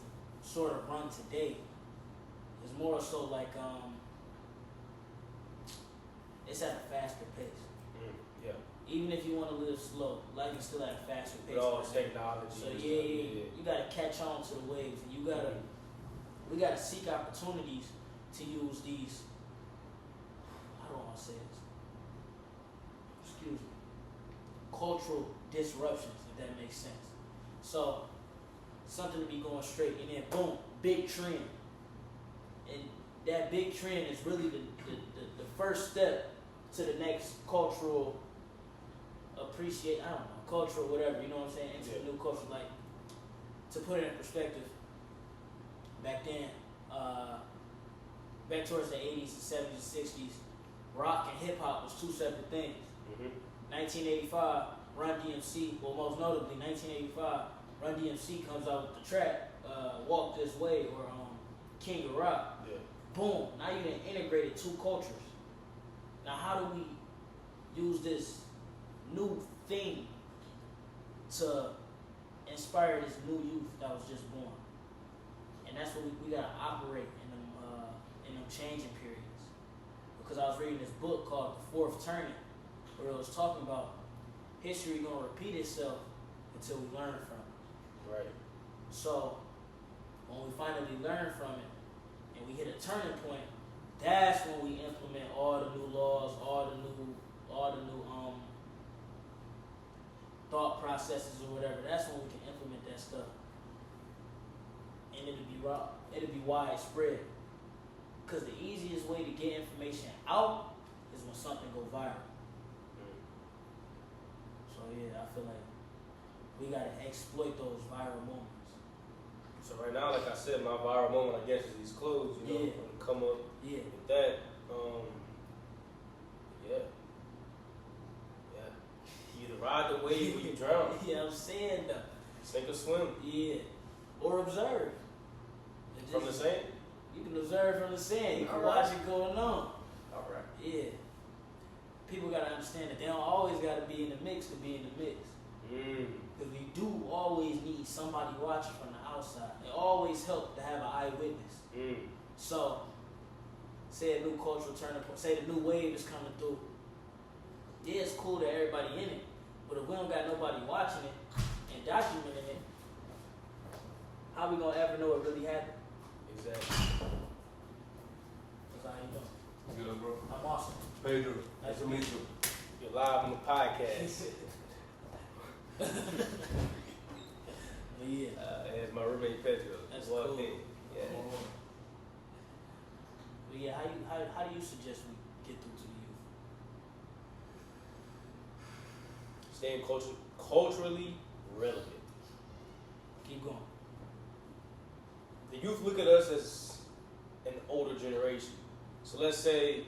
sort of run today, it's more so like, it's at a faster pace. Yeah. Even if you want to live slow, life is still at a faster pace. With all technology. So you gotta catch on to the waves, and we gotta seek opportunities to use these. How do I want to say this? Excuse me. Cultural disruptions, if that makes sense. So something to be going straight, and then boom, big trend, and that big trend is really the first step to the next cultural cultural whatever, you know what I'm saying, into the new culture. Like, to put it in perspective, back then, back towards the 80s, the 70s, and 60s, rock and hip hop was two separate things. 1985, Run DMC, well, most notably 1985, Run DMC comes out with the track Walk This Way, or King of Rock. Yeah. Boom, now you done integrated two cultures. Now how do we use this new thing to inspire this new youth that was just born? And that's what we gotta operate in them changing periods. Because I was reading this book called The Fourth Turning, where it was talking about history gonna repeat itself until we learn from it. Right. So when we finally learn from it and we hit a turning point, that's when we implement all the new laws, all the new thought processes or whatever. That's when we can implement that stuff, and it'll be widespread. Because the easiest way to get information out is when something go viral. So yeah, I feel like we gotta exploit those viral moments. So right now, like I said, my viral moment, I guess, is these clothes. You know, come up with that. You either ride the wave or you drown. Yeah, I'm saying though. Sink or swim. Yeah, or observe. From the sand? You can observe from the sand. You can watch it going on. All right. Yeah. People gotta understand that they don't always gotta be in the mix to be in the mix. Because we do always need somebody watching from the outside. It always helps to have an eyewitness. So, say a new cultural turning point, say the new wave is coming through. Yeah, it's cool that everybody in it, but if we don't got nobody watching it and documenting it, how we gonna ever know it really happened? Exactly. That's how you doing? Good, bro. I'm awesome. Pedro. Nice to meet you. You're live on the podcast. Yeah. It's my roommate Pedro. That's walked cool. in. Yeah. But yeah, how do you suggest we get through to the youth? Staying culturally relevant. Keep going. The youth look at us as an older generation. So let's say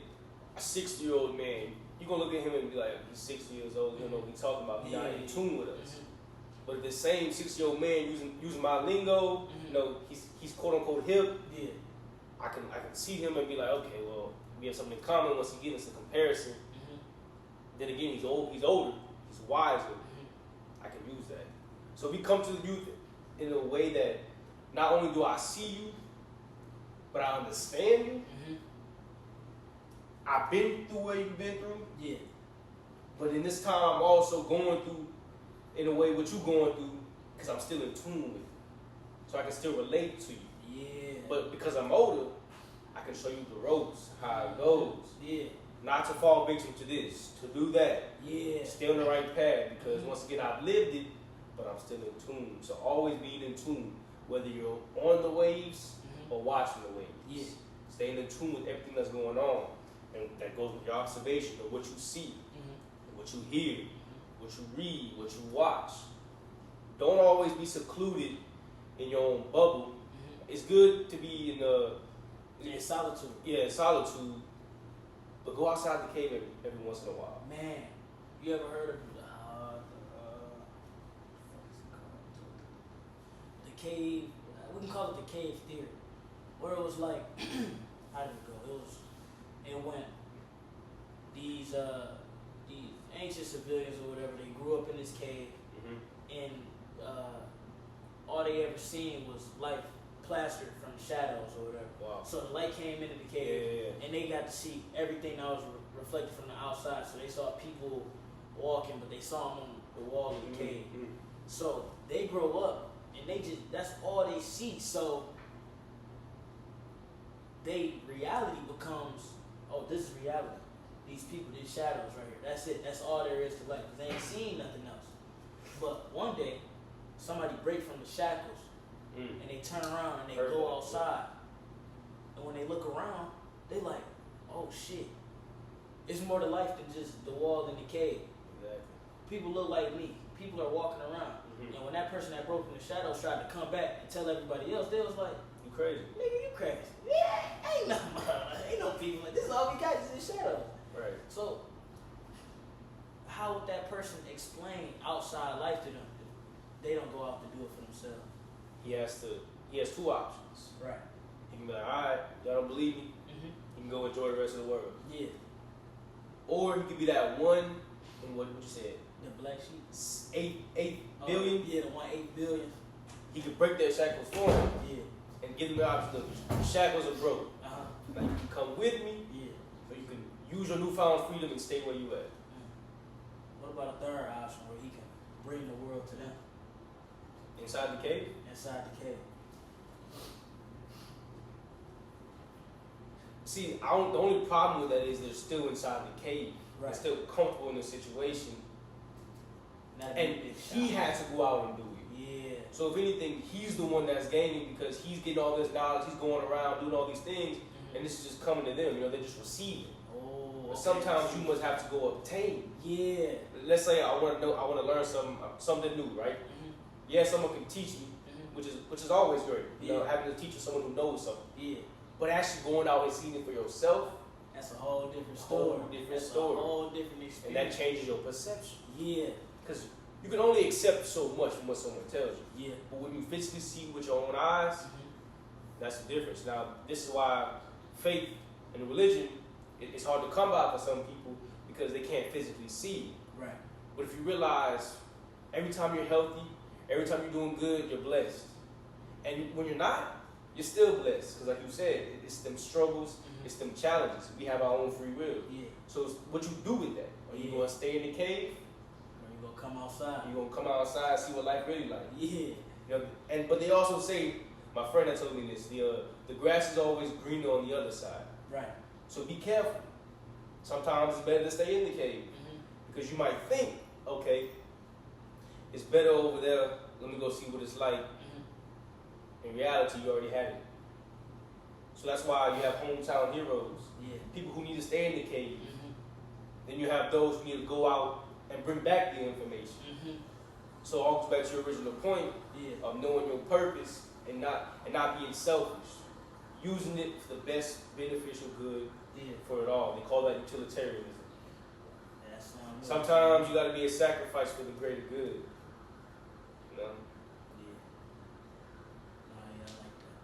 a 60-year-old man, you're gonna look at him and be like, he's 60 years old, you don't know what he's talking about, he's not in tune with us. But if the same 60-year-old man using my lingo, you know, he's quote unquote hip, I can see him and be like, okay, well, we have something in common once he gives us a comparison. Then again, he's older, he's wiser. I can use that. So we come to the youth in a way that not only do I see you, but I understand you. I've been through what you've been through. Yeah. But in this time, I'm also going through, in a way, what you're going through, because I'm still in tune with you. So I can still relate to you. Yeah. But because I'm older, I can show you the ropes, how it goes. Yeah. Not to fall victim to this, to do that. Yeah. Stay on the right path, because once again, I've lived it, but I'm still in tune. So always be in tune, whether you're on the waves or watching the waves. Yeah. Staying in tune with everything that's going on. And that goes with your observation of what you see, what you hear, what you read, what you watch. Don't always be secluded in your own bubble. It's good to be in solitude. Yeah, solitude. But go outside the cave every once in a while. Man, you ever heard of the cave? We can call it the cave theory, where it was like, how did it go? It went these ancient civilians or whatever. They grew up in this cave, and all they ever seen was light plastered from shadows or whatever. Wow. So the light came into the cave, and they got to see everything that was reflected from the outside. So they saw people walking, but they saw them on the wall of the cave. So they grow up, and that's all they see. So reality becomes, oh, this is reality. These people, these shadows right here. That's it. That's all there is to life. They ain't seen nothing else. But one day, somebody break from the shackles, and they turn around and they go outside. And when they look around, they like, oh shit. It's more to life than just the wall in the cave. Exactly. People look like me. People are walking around. And when that person that broke from the shadows tried to come back and tell everybody else, they was like, you crazy. Nigga, you crazy. Yeah, ain't no people like this. Is all we got is the shadows. Right. So, how would that person explain outside life to them if they don't go out to do it for themselves? He has two options. Right. He can be like, all right, y'all don't believe me? He can go enjoy the rest of the world. Yeah. Or he could be that one, and what you said? The black sheep. 8 billion? Yeah, the 8 billion. He could break that shackles for him. Yeah. And give him the option, look, the shackles are broken. Like, you can come with me, or you can use your newfound freedom and stay where you at. What about a third option where he can bring the world to them? Inside the cave? Inside the cave. See, the only problem with that is they're still inside the cave. Right. They're still comfortable in the situation. Not And he had to go out and do it. Yeah. So if anything, he's the one that's gaining because he's getting all this knowledge, he's going around doing all these things, and this is just coming to them, they're just receiving. Oh, But sometimes you must have to go obtain. Yeah. Let's say I want to learn something new, right? Yeah, someone can teach me, which is always great. Having a teacher, someone who knows something. Yeah. But actually going out and seeing it for yourself, that's a whole different story. That's a whole different experience. And that changes your perception. Yeah. Because you can only accept so much from what someone tells you. Yeah. But when you physically see with your own eyes, that's the difference. Now, this is why faith and religion, it's hard to come by for some people because they can't physically see it. Right. But if you realize every time you're healthy, every time you're doing good, you're blessed. And when you're not, you're still blessed. Because like you said, it's them struggles, it's them challenges. We have our own free will. Yeah. So it's what you do with that. Are you going to stay in the cave? Or you going to come outside? You're going to come outside and see what life really like. Yeah. But they also say, my friend that told me this, the grass is always greener on the other side. Right. So be careful. Sometimes it's better to stay in the cave. Because you might think, okay, it's better over there, let me go see what it's like. In reality, you already had it. So that's why you have hometown heroes. Yeah. People who need to stay in the cave. Then you have those who need to go out and bring back the information. So it all goes back to your original point of knowing your purpose and not being selfish. using it for the best beneficial good Yeah. for it all. They call that utilitarianism. Yeah, that sounds good. Sometimes you got to be a sacrifice for the greater good. You know? Yeah. Nah, yeah, I like that.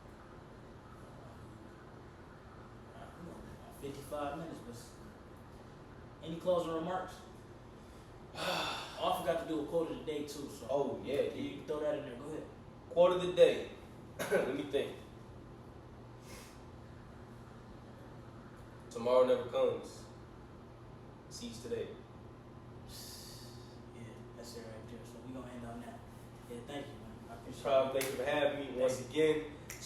We're on 55 minutes, but any closing remarks? Oh, I forgot to do a quote of the day too. So Oh, yeah, you dude. can throw that in there. Go ahead. Quote of the day. Let me think. Tomorrow never comes. Seize today. Yeah, that's it right there. So we're gonna end on that. Yeah, thank you, man. I appreciate Proud, thank you for having me once again.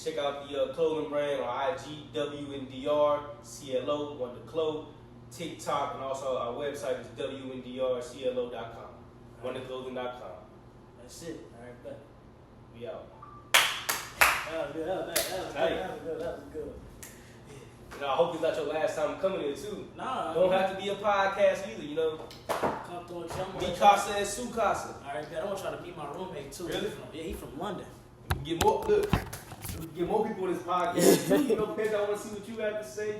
Check out the clothing brand on IG, WNDR, CLO, Wonder Clo, TikTok, and also our website is WNDRCLO.com, WonderClothing.com. That's it. All right, bet. We out. That was good. That was good. That was good. You know, I hope it's not your last time coming here too. Nah, Don't have to be a podcast either, you know. come through and chill. Mi casa and su casa. All right, bet. I want to try to meet my roommate too. Really? He from London. We can get more people on this podcast. You know, Pez, I want to see what you have to say.